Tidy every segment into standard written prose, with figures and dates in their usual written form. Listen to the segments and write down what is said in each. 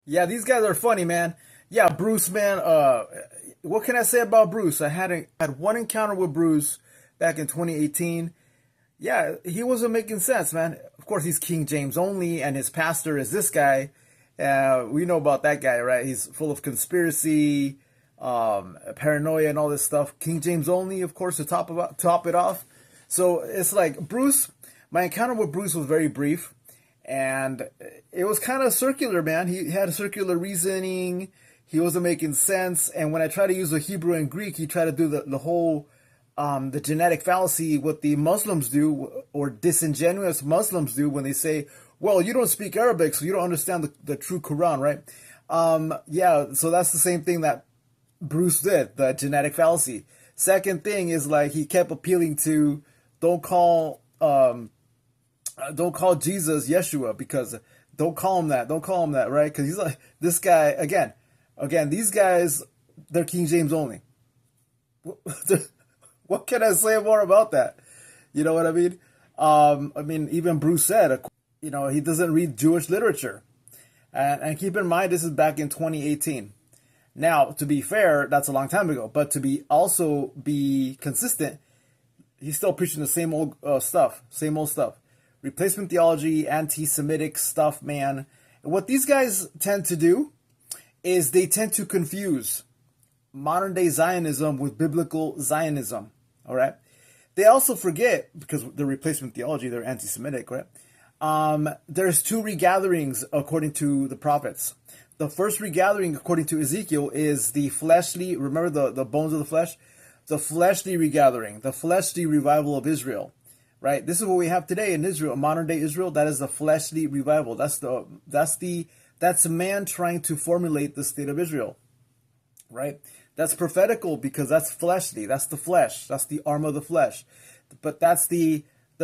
Yeah, these guys are funny, man. Yeah, Bruce, man. What can I say about Bruce? I had one encounter with Bruce back in 2018. Yeah, he wasn't making sense, man. Of course, he's King James only, and his pastor is this guy. We know about that guy, right? He's full of conspiracy, paranoia, and all this stuff. King James only, of course, to top it off. So it's like Bruce. My encounter with Bruce was very brief, and it was kind of circular, man. He had circular reasoning. He wasn't making sense. And when I try to use the Hebrew and Greek, he tried to do the whole the genetic fallacy, what the Muslims do, or disingenuous Muslims do when they say, well, you don't speak Arabic, so you don't understand the true Quran, right? Yeah, so that's the same thing that Bruce did, the genetic fallacy. Second thing is like he kept appealing to don't call don't call Jesus Yeshua because don't call him that, right? Because he's like this guy again. These guys, they're King James only. What can I say more about that? You know what I mean? I mean, even Bruce said, he doesn't read Jewish literature, and keep in mind this is back in 2018. Now, to be fair, that's a long time ago, but to be consistent, he's still preaching the same old stuff, same old stuff. Replacement theology, anti-Semitic stuff, man. And what these guys tend to do is they tend to confuse modern day Zionism with biblical Zionism. All right. They also forget, because the replacement theology, they're anti-Semitic, right? There's two regatherings according to the prophets. The first regathering, according to Ezekiel, is the fleshly, remember the bones of the flesh? The fleshly regathering, the fleshly revival of Israel, right? This is what we have today in Israel, modern day Israel. That is the fleshly revival. That's man trying to formulate the state of Israel, right? That's prophetical because that's fleshly. That's the flesh. That's the arm of the flesh. But that's the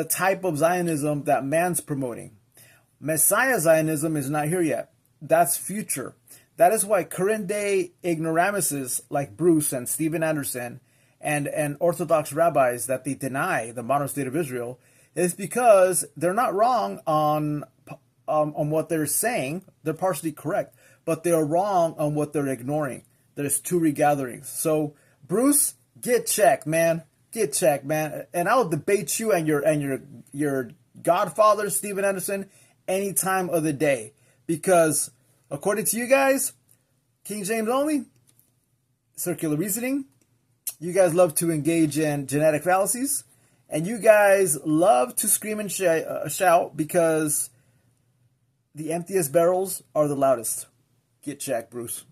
type of Zionism that man's promoting. Messiah Zionism is not here yet. That's future. That is why current day ignoramuses like Bruce and Steven Anderson and Orthodox rabbis that they deny the modern state of Israel is because they're not wrong on what they're saying. They're partially correct, but they're wrong on what they're ignoring. There's two regatherings. So Bruce, get checked, man. Get checked, man. And I'll debate you and your godfather, Steven Anderson, any time of the day. Because according to you guys, King James only, circular reasoning, you guys love to engage in genetic fallacies, and you guys love to scream and shout because the emptiest barrels are the loudest. Get checked, Bruce.